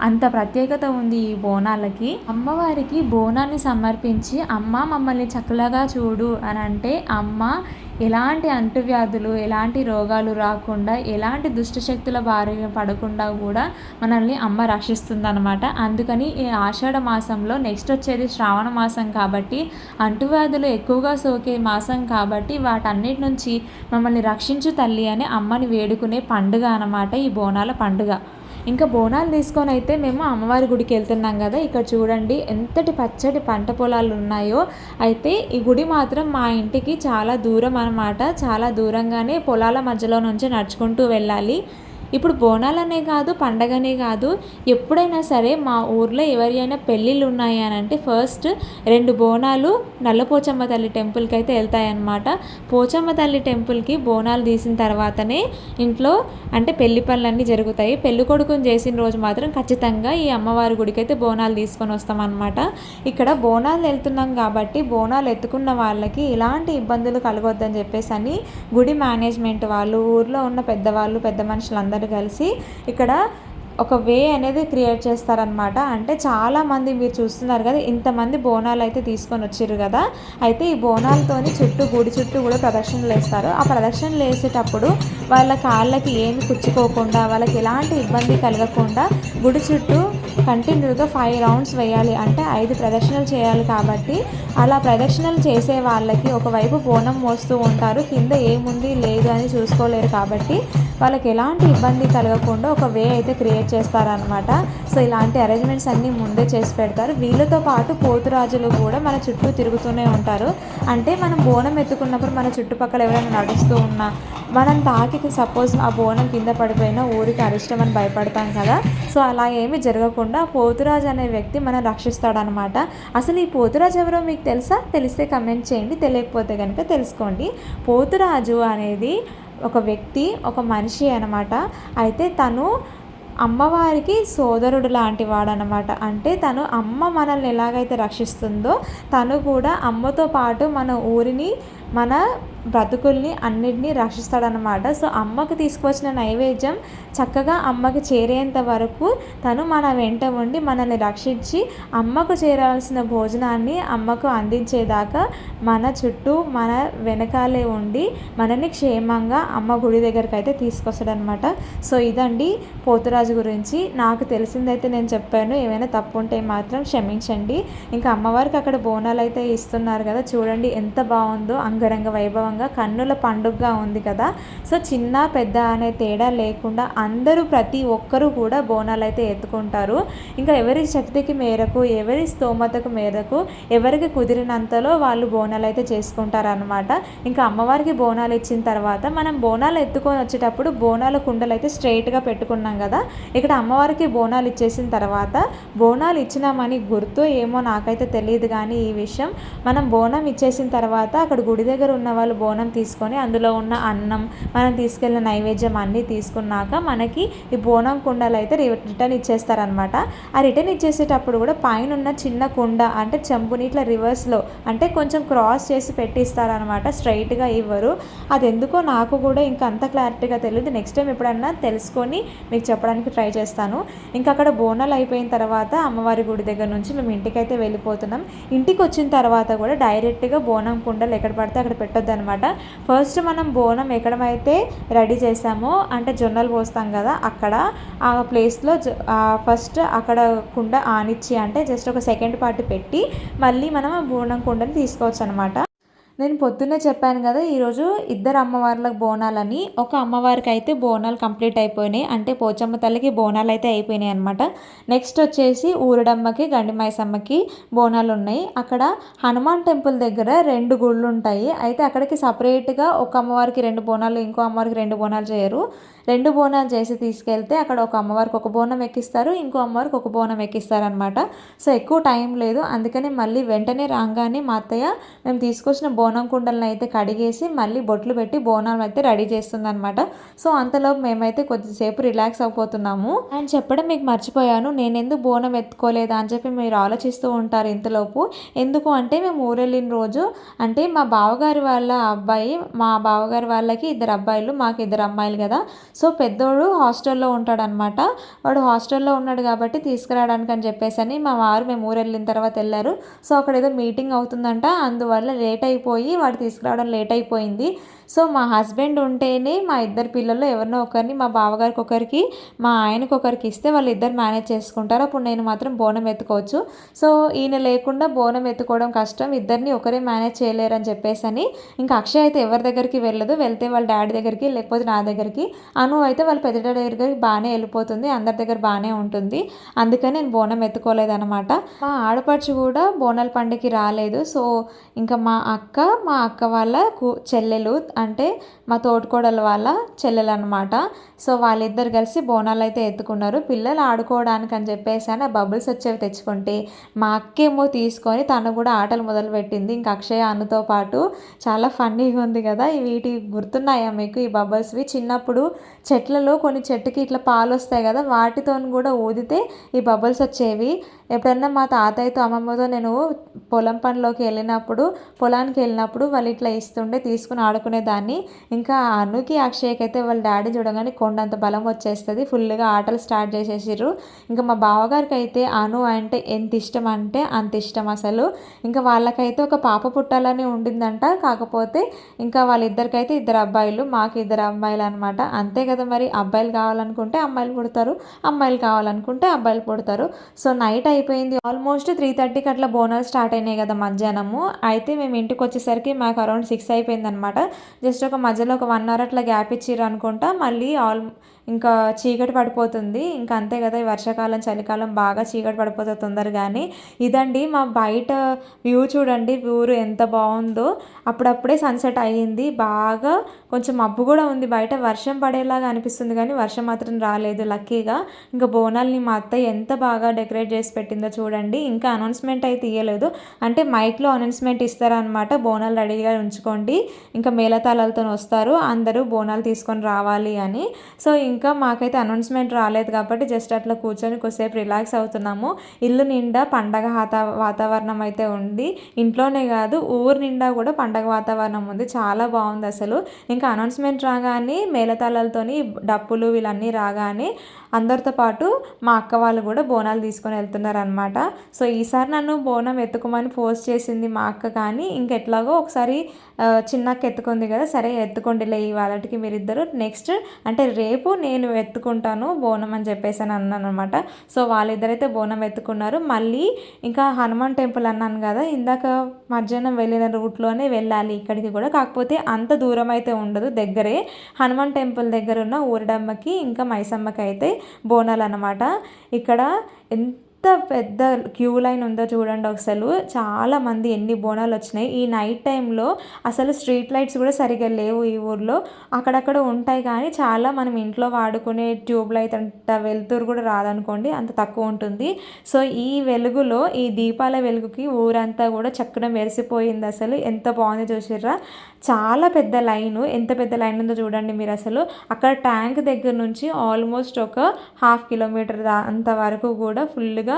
అంత ప్రత్యేకత ఉంది ఈ బోనాలకి. అమ్మవారికి బోనాన్ని సమర్పించి అమ్మ మమ్మల్ని చక్కగా చూడు అని అంటే అమ్మ ఎలాంటి అంటువ్యాధులు ఎలాంటి రోగాలు రాకుండా ఎలాంటి దుష్టశక్తుల బారిన పడకుండా కూడా మనల్ని అమ్మ రక్షిస్తుంది అనమాట. అందుకని ఈ ఆషాఢ మాసంలో నెక్స్ట్ వచ్చేది శ్రావణ మాసం కాబట్టి అంటువ్యాధులు ఎక్కువగా సోకే మాసం కాబట్టి వాటన్నిటి నుంచి మమ్మల్ని రక్షించు తల్లి అని అమ్మని వేడుకునే పండుగ అనమాట ఈ బోనాల పండుగ. ఇంకా బోనాలు తీసుకొని అయితే మేము అమ్మవారి గుడికి వెళ్తున్నాం కదా. ఇక్కడ చూడండి ఎంతటి పచ్చటి పంట పొలాలు ఉన్నాయో. అయితే ఈ గుడి మాత్రం మా ఇంటికి చాలా దూరం అనమాట. చాలా దూరంగానే పొలాల మధ్యలో నుంచి నడుచుకుంటూ వెళ్ళాలి. ఇప్పుడు బోనాలనే కాదు పండగనే కాదు ఎప్పుడైనా సరే మా ఊర్లో ఎవరైనా పెళ్ళిళ్ళు ఉన్నాయి అని అంటే ఫస్ట్ 2 బోనాలు నల్లపోచమ్మ తల్లి టెంపుల్కి అయితే వెళ్తాయన్నమాట. పోచమ్మ తల్లి టెంపుల్కి బోనాలు తీసిన తర్వాతనే ఇంట్లో అంటే పెళ్లి పనులన్నీ జరుగుతాయి. పెళ్లి కొడుకుని చేసిన రోజు మాత్రం ఖచ్చితంగా ఈ అమ్మవారి గుడికి అయితే బోనాలు తీసుకొని వస్తామన్నమాట. ఇక్కడ బోనాలు వెళ్తున్నాం కాబట్టి బోనాలు ఎత్తుకున్న వాళ్ళకి ఎలాంటి ఇబ్బందులు కలగొద్దని చెప్పేసి అని గుడి మేనేజ్మెంట్ వాళ్ళు ఊర్లో ఉన్న పెద్దవాళ్ళు పెద్ద మనుషులందరూ కలిసి ఇక్కడ ఒక వే అనేది క్రియేట్ చేస్తారనమాట. అంటే చాలామంది మీరు చూస్తున్నారు కదా ఇంతమంది బోనాలు అయితే తీసుకొని వచ్చారు కదా. అయితే ఈ బోనాలతోని గుడి చుట్టూ కూడా ప్రదక్షిణలు వేస్తారు. ఆ ప్రదక్షిణలు వేసేటప్పుడు వాళ్ళ కాళ్ళకి ఏమి కుచ్చుకోకుండా వాళ్ళకి ఎలాంటి ఇబ్బంది కలగకుండా గుడి చుట్టూ కంటిన్యూగా 5 రౌండ్స్ వేయాలి. అంటే 5 ప్రదక్షిణలు చేయాలి. కాబట్టి అలా ప్రదక్షిణలు చేసే వాళ్ళకి ఒకవైపు బోనం మోస్తూ ఉంటారు, కింద ఏముంది లేదు అని చూసుకోలేరు. కాబట్టి వాళ్ళకి ఎలాంటి ఇబ్బంది కలగకుండా ఒక వే అయితే క్రియేట్ చేస్తారనమాట. సో ఇలాంటి అరేంజ్మెంట్స్ అన్నీ ముందే చేసి పెడతారు. వీళ్ళతో పాటు పోతురాజులు కూడా మన చుట్టూ తిరుగుతూనే ఉంటారు. అంటే మనం బోనం ఎత్తుకున్నప్పుడు మన చుట్టుపక్కల ఎవరైనా నడుస్తూ ఉన్నా మనం తాకి సపోజ్ ఆ బోనం కింద పడిపోయినా ఊరికి అరిష్టం అని భయపడతాం కదా. సో అలా ఏమీ జరగకుండా పోతురాజు అనే వ్యక్తి మనం రక్షిస్తాడనమాట. అసలు ఈ పోతురాజు ఎవరో మీకు తెలుసా? తెలిస్తే కమెంట్ చేయండి, తెలియకపోతే కనుక తెలుసుకోండి. పోతురాజు అనేది ఒక వ్యక్తి, ఒక మనిషి అనమాట. అయితే తను అమ్మవారికి సోదరుడు లాంటి వాడనమాట. అంటే తను అమ్మ మనల్ని ఎలాగైతే రక్షిస్తుందో తను కూడా అమ్మతో పాటు మన ఊరిని మన బ్రతుకుల్ని అన్నిటినీ రక్షిస్తాడనమాట. సో అమ్మకు తీసుకొచ్చిన నైవేద్యం చక్కగా అమ్మకి చేరేంత వరకు తను మన వెంట ఉండి మనల్ని రక్షించి అమ్మకు చేరాల్సిన భోజనాన్ని అమ్మకు అందించేదాకా మన చుట్టూ మన వెనకాలే ఉండి మనల్ని క్షేమంగా అమ్మ గుడి దగ్గరికి అయితే తీసుకొస్తాడనమాట. సో ఇదండి పోతురాజు గురించి నాకు తెలిసిందైతే నేను చెప్పాను. ఏమైనా తప్పు ఉంటే మాత్రం క్షమించండి. ఇంకా అమ్మవారికి అక్కడ బోనాలు అయితే ఇస్తున్నారు కదా, చూడండి ఎంత బాగుందో అంగరంగ వైభవంగా సందర్భంగా కన్నుల పండుగగా ఉంది కదా. సో చిన్న పెద్ద అనే తేడా లేకుండా అందరూ ప్రతి ఒక్కరూ కూడా బోనాలు అయితే ఎత్తుకుంటారు. ఇంకా ఎవరి శక్తికి మేరకు, ఎవరి స్తోమతకు మేరకు, ఎవరికి కుదిరినంతలో వాళ్ళు బోనాలు అయితే చేసుకుంటారనమాట. ఇంకా అమ్మవారికి బోనాలు ఇచ్చిన తర్వాత మనం బోనాలు ఎత్తుకొని వచ్చేటప్పుడు బోనాల కుండలు అయితే స్ట్రైట్గా పెట్టుకున్నాం కదా. ఇక్కడ అమ్మవారికి బోనాలు ఇచ్చేసిన తర్వాత బోనాలు ఇచ్చినామని గుర్తు ఏమో నాకైతే తెలియదు, కానీ ఈ విషయం మనం బోనం ఇచ్చేసిన తర్వాత అక్కడ గుడి దగ్గర ఉన్న వాళ్ళు బోనం తీసుకొని అందులో ఉన్న అన్నం, మనం తీసుకెళ్ళిన నైవేద్యం అన్నీ తీసుకున్నాక మనకి ఈ బోనం కుండలు అయితే రిటర్న్ ఇచ్చేస్తారనమాట. ఆ రిటర్న్ ఇచ్చేసేటప్పుడు కూడా పైన ఉన్న చిన్న కుండ అంటే చెంబుని ఇట్లా రివర్స్లో అంటే కొంచెం క్రాస్ చేసి పెట్టిస్తారనమాట, స్ట్రైట్గా ఇవ్వరు. అది ఎందుకో నాకు కూడా ఇంకా అంత క్లారిటీగా తెలియదు. నెక్స్ట్ టైం ఎప్పుడన్నా తెలుసుకొని మీకు చెప్పడానికి ట్రై చేస్తాను. ఇంకా అక్కడ బోనాలు అయిపోయిన తర్వాత అమ్మవారి గుడి దగ్గర నుంచి మేము ఇంటికైతే వెళ్ళిపోతున్నాం. ఇంటికి వచ్చిన తర్వాత కూడా డైరెక్ట్గా బోనం కుండలు ఎక్కడ పడితే అక్కడ పెట్టొద్దు అనమాట. ఫస్ట్ మనం బోనం ఎక్కడమైతే రెడీ చేసామో అంటే జొన్నలు పోస్తాం కదా, అక్కడ ఆ ప్లేస్లో ఫస్ట్ అక్కడ కుండ ఆనిచ్చి అంటే జస్ట్ ఒక సెకండ్ పార్ట్ పెట్టి మళ్ళీ మనం ఆ బోనం కుండని తీసుకోవచ్చు అనమాట. నేను పొద్దున్నే చెప్పాను కదా ఈరోజు ఇద్దరు అమ్మవార్లకు బోనాలని. ఒక అమ్మవారికి అయితే బోనాలు కంప్లీట్ అయిపోయినాయి, అంటే పోచమ్మ తల్లికి బోనాలు అయితే అయిపోయినాయి అనమాట. నెక్స్ట్ వచ్చేసి ఊరడమ్మకి, గండి మైసమ్మకి బోనాలు ఉన్నాయి. అక్కడ హనుమాన్ టెంపుల్ దగ్గర 2 గుళ్ళు ఉంటాయి. అయితే అక్కడికి సపరేట్గా ఒక అమ్మవారికి 2 బోనాలు, ఇంకో అమ్మవారికి 2 బోనాలు చేయరు. 2 బోనాలు చేసి తీసుకెళ్తే అక్కడ ఒక అమ్మవారికి ఒక బోనం ఎక్కిస్తారు, ఇంకో అమ్మవారికి ఒక బోనం ఎక్కిస్తారు అనమాట. సో ఎక్కువ టైం లేదు, అందుకని మళ్ళీ వెంటనే రాగానే మా అత్తయ్య మేము తీసుకొచ్చిన బోనం కుండలను అయితే కడిగేసి మళ్ళీ బొట్లు పెట్టి బోనాలు అయితే రెడీ చేస్తుంది అనమాట. సో అంతలోపు మేమైతే కొద్దిసేపు రిలాక్స్ అయిపోతున్నాము. అని చెప్పడం మీకు మర్చిపోయాను, నేను ఎందుకు బోనం ఎత్తుకోలేదా అని చెప్పి మీరు ఆలోచిస్తూ ఉంటారు ఇంతలోపు. ఎందుకు అంటే మేము ఊరెళ్ళిన రోజు అంటే మా బావగారి వాళ్ళ అబ్బాయి, మా బావగారి వాళ్ళకి 2 అబ్బాయిలు, మాకు 2 అమ్మాయిలు కదా. సో పెద్దోడు హాస్టల్లో ఉంటాడనమాట. వాడు హాస్టల్లో ఉన్నాడు కాబట్టి తీసుకురావడానికి అని చెప్పేసి మా వారు మేము ఊరు వెళ్ళిన తర్వాత వెళ్ళారు. సో అక్కడ ఏదో మీటింగ్ అవుతుందంట, అందువల్ల లేట్ అయిపోయి వాడు తీసుకురావడం లేట్ అయిపోయింది. సో మా హస్బెండ్ ఉంటేనే మా 2 పిల్లలు ఎవరినో ఒకరిని, మా బావగారికి ఒకరికి, మా ఆయనకు ఒకరికి ఇస్తే వాళ్ళు 2 మేనేజ్ చేసుకుంటారు. అప్పుడు నేను మాత్రం బోనం ఎత్తుకోవచ్చు. సో ఈయన లేకుండా బోనం ఎత్తుకోవడం కష్టం, ఇద్దరిని ఒకరే మేనేజ్ చేయలేరు అని చెప్పేసి ఇంకా అక్షయ్ అయితే ఎవరి దగ్గరికి వెళ్ళదు, వెళ్తే వాళ్ళ డాడీ దగ్గరికి లేకపోతే నా దగ్గరికి. అను అయితే వాళ్ళ పెద్ద డాడీ దగ్గరికి బాగానే వెళ్ళిపోతుంది, అందరి దగ్గర బాగానే ఉంటుంది. అందుకని నేను బోనం ఎత్తుకోలేదన్నమాట. మా ఆడపడుచు కూడా బోనాల పండుగకి రాలేదు. సో ఇంకా మా అక్క వాళ్ళ చెల్లెలు అంటే మా తోటికోడల వాళ్ళ చెల్లెలు అనమాట. సో వాళ్ళిద్దరు కలిసి బోనాలు అయితే ఎత్తుకున్నారు. పిల్లలు ఆడుకోవడానికి అని చెప్పేసి ఆ బబుల్స్ వచ్చేవి తెచ్చుకుంటే మా అక్కేమో తీసుకొని తను కూడా ఆటలు మొదలుపెట్టింది. ఇంకా అక్షయ అనుతో పాటు చాలా ఫన్నీగా ఉంది కదా. వీటి గుర్తున్నాయా మీకు ఈ బబుల్స్వి? చిన్నప్పుడు చెట్లలో కొన్ని చెట్టుకి ఇట్లా పాలు వస్తాయి కదా, వాటితో కూడా ఊదితే ఈ బబుల్స్ వచ్చేవి. ఎప్పుడన్నా మా తాతయ్యతో అమ్మమ్మతో నేను పొలానికి వెళ్ళినప్పుడు వాళ్ళు ఇట్లా ఇస్తుంటే తీసుకుని ఆడుకునేదాన్ని. ఇంకా అనుకి అక్షయ్కి అయితే వాళ్ళ డాడీ చూడగానే కొండంత బలం వచ్చేస్తుంది, ఫుల్గా ఆటలు స్టార్ట్ చేసేసారు. ఇంకా మా బావగారికి అయితే అను అంటే ఎంత ఇష్టం అంటే అంత ఇష్టం అసలు. ఇంకా వాళ్ళకైతే ఒక పాప పుట్టాలని ఉండిందంట, కాకపోతే ఇంకా వాళ్ళిద్దరికైతే 2 అబ్బాయిలు, మాకు 2 అమ్మాయిలు అనమాట. అంతే కదా మరి, అబ్బాయిలు కావాలనుకుంటే అమ్మాయిలు పుడతారు, అమ్మాయిలు కావాలనుకుంటే అబ్బాయిలు పుడతారు. సో నైట్ అయిపోయింది, ఆల్మోస్ట్ 3:30కి అట్లా బోనాలు స్టార్ట్ అయినాయి కదా మధ్యాహ్నము. అయితే మేము ఇంటికి వచ్చేసరికి మాకు అరౌండ్ 6 అయిపోయింది అనమాట. జస్ట్ ఒక మధ్యలో ఒక 1 అవర్ అట్లా గ్యాప్ ఇచ్చిర్రు అనుకుంటా, మళ్ళీ ఇంకా చీకటి పడిపోతుంది. ఇంకా అంతే కదా, ఈ వర్షాకాలం చలికాలం బాగా చీకటి పడిపోతుంది తొందరగానే. ఇదండి మా బయట వ్యూ, చూడండి ఊరు ఎంత బాగుందో. అప్పుడప్పుడే సన్సెట్ అయ్యింది, బాగా కొంచెం మబ్బు కూడా ఉంది, బయట వర్షం పడేలాగా అనిపిస్తుంది కానీ వర్షం మాత్రం రాలేదు లక్కీగా. ఇంకా బోనాల్ని మా అత్తయ్య ఎంత బాగా డెకరేట్ చేసి పెట్టిందో చూడండి. ఇంకా అనౌన్స్మెంట్ అయితే ఇవ్వలేదు, అంటే మైక్లో అనౌన్స్మెంట్ ఇస్తారనమాట, బోనాలు రెడీగా ఉంచుకోండి, ఇంకా మేళతాళాలతో వస్తారు అందరూ బోనాలు తీసుకొని రావాలి అని. సో ఇంకా మాకైతే అనౌన్స్మెంట్ రాలేదు కాబట్టి జస్ట్ అట్లా కూర్చొని కొద్దిసేపు రిలాక్స్ అవుతున్నాము. ఇల్లు నిండా పండగ వాతావరణం అయితే ఉంది, ఇంట్లోనే కాదు ఊరు నిండా కూడా పండగ వాతావరణం ఉంది, చాలా బాగుంది అసలు. ఇంకా అనౌన్స్మెంట్ రాగానే మేళతాళాలతోని డప్పులు వీళ్ళన్నీ రాగానే అందరితో పాటు మా అక్క వాళ్ళు కూడా బోనాలు తీసుకొని వెళ్తున్నారు అనమాట. సో ఈసారి నన్ను బోనం ఎత్తుకోమని ఫోర్స్ చేసింది మా అక్క, కానీ ఇంకెట్లాగో ఒకసారి చిన్నక్క ఎత్తుకుంది కదా, కదా, సరే ఎత్తుకోండిలే ఇవాళకి మీరిద్దరు, నెక్స్ట్ అంటే రేపు నేను ఎత్తుకుంటాను బోనం అని చెప్పేసి అని అన్నాను అనమాట. సో వాళ్ళిద్దరైతే బోనం ఎత్తుకున్నారు. మళ్ళీ ఇంకా హనుమాన్ టెంపుల్ అన్నాను కదా, ఇందాక మధ్యాహ్నం వెళ్ళిన రూట్లోనే వెళ్ళాలి ఇక్కడికి కూడా, కాకపోతే అంత దూరం అయితే ఉండదు, దగ్గరే. హనుమాన్ టెంపుల్ దగ్గర ఉన్న ఊరడమ్మకి ఇంకా మైసమ్మకి అయితే బోనాలు అన్నమాట. ఇక్కడ ఎంత పెద్ద క్యూ లైన్ ఉందో చూడండి అసలు, చాలామంది, ఎన్ని బోనాలు వచ్చినాయి. ఈ నైట్ టైంలో అసలు స్ట్రీట్ లైట్స్ కూడా సరిగ్గా లేవు ఈ ఊర్లో, అక్కడక్కడ ఉంటాయి కానీ చాలా మనం ఇంట్లో వాడుకునే ట్యూబ్ లైట్ అంత వెలుతురు కూడా రాదనుకోండి, అంత తక్కువ ఉంటుంది. సో ఈ వెలుగులో, ఈ దీపాల వెలుగుకి ఊరంతా కూడా చక్కగా మెరిసిపోయింది. అసలు ఎంత బాగుంది చూసిర్రా, చాలా పెద్ద లైను, ఎంత పెద్ద లైన్ ఉందో చూడండి మీరు. అసలు అక్కడ ట్యాంక్ దగ్గర నుంచి ఆల్మోస్ట్ ఒక 1/2 కిలోమీటర్ అంత వరకు కూడా ఫుల్గా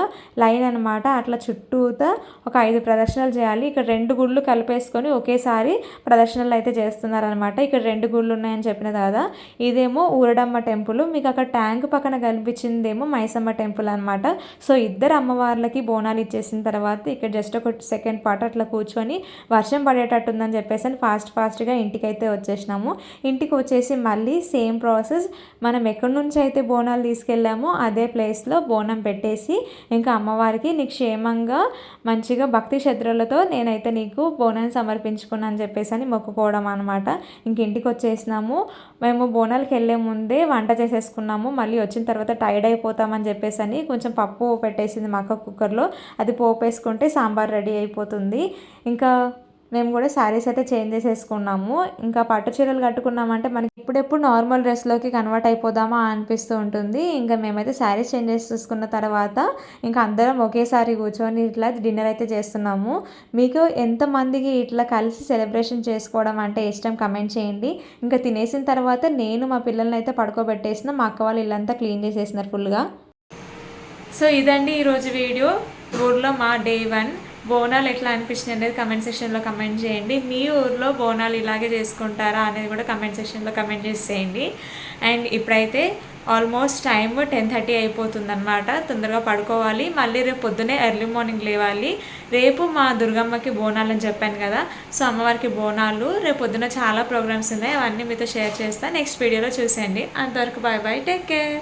లైన్ అనమాట. అట్లా చుట్టూతా ఒక 5 ప్రదర్శనలు చేయాలి. ఇక్కడ 2 గుళ్ళు కలిపేసుకొని ఒకేసారి ప్రదర్శనలు అయితే చేస్తున్నారనమాట. ఇక్కడ 2 గుళ్ళు ఉన్నాయని చెప్పిన కదా, ఇదేమో ఊరడమ్మ టెంపుల్, మీకు అక్కడ ట్యాంక్ పక్కన కనిపించిందేమో మైసమ్మ టెంపుల్ అనమాట. సో ఇద్దరు అమ్మవార్లకి బోనాలు ఇచ్చేసిన తర్వాత ఇక్కడ జస్ట్ ఒక సెకండ్ పార్ట్ అట్లా కూర్చొని వర్షం పడేటట్టుందని చెప్పేసి ఫాస్ట్గా ఇంటికైతే వచ్చేసినాము. ఇంటికి వచ్చేసి మళ్ళీ సేమ్ ప్రాసెస్, మనం ఎక్కడి నుంచి అయితే బోనాలు తీసుకెళ్ళామో అదే ప్లేస్లో బోనం పెట్టేసి ఇంకా అమ్మవారికి నీకు క్షేమంగా మంచిగా భక్తి శ్రద్ధలతో నేనైతే నీకు బోనాన్ని సమర్పించుకున్నాను అని చెప్పేసి అని మొక్కుకోవడం అనమాట. ఇంక ఇంటికి వచ్చేసినాము. మేము బోనాలకు వెళ్ళే ముందే వంట చేసేసుకున్నాము, మళ్ళీ వచ్చిన తర్వాత టైర్డ్ అయిపోతామని చెప్పేసి అని కొంచెం పప్పు పెట్టేసింది మా అక్క కుక్కర్లో, అది పోపు వేసుకుంటే సాంబార్ రెడీ అయిపోతుంది. ఇంకా మేము కూడా శారీస్ అయితే చేంజ్ చేసేసుకున్నాము. ఇంకా పట్టు చీరలు కట్టుకున్నామంటే మనకి ఇప్పుడెప్పుడు నార్మల్ డ్రెస్లోకి కన్వర్ట్ అయిపోదామా అనిపిస్తూ ఉంటుంది. ఇంకా మేమైతే శారీస్ చేంజ్ చేసేసుకున్న తర్వాత ఇంకా అందరం ఒకేసారి కూర్చొని ఇట్లా డిన్నర్ అయితే చేస్తున్నాము. మీకు ఎంతమందికి ఇట్లా కలిసి సెలబ్రేషన్ చేసుకోవడం అంటే ఇష్టం కమెంట్ చేయండి. ఇంకా తినేసిన తర్వాత నేను మా పిల్లల్ని అయితే పడుకోబెట్టేసిన, మా అక్క వాళ్ళు ఇల్లంతా క్లీన్ చేసేసినారు ఫుల్గా. సో ఇదండి ఈరోజు వీడియో, ఊర్లో మా డే 1 బోనాలు ఎట్లా అనిపించింది అనేది కమెంట్ సెక్షన్లో కమెంట్ చేయండి. మీ ఊర్లో బోనాలు ఇలాగే చేసుకుంటారా అనేది కూడా కమెంట్ సెక్షన్లో కమెంట్ చేసేయండి. అండ్ ఇప్పుడైతే ఆల్మోస్ట్ టైం 10:30 అయిపోతుంది అనమాట, తొందరగా పడుకోవాలి. మళ్ళీ రేపు పొద్దునే ఎర్లీ మార్నింగ్ లేవాలి. రేపు మా దుర్గమ్మకి బోనాలు అని చెప్పాను కదా, సో అమ్మవారికి బోనాలు, రేపు పొద్దున చాలా ప్రోగ్రామ్స్ ఉన్నాయి, అవన్నీ మీతో షేర్ చేస్తాను. నెక్స్ట్ వీడియోలో చూసేయండి. అంతవరకు బాయ్ బాయ్, టేక్ కేర్.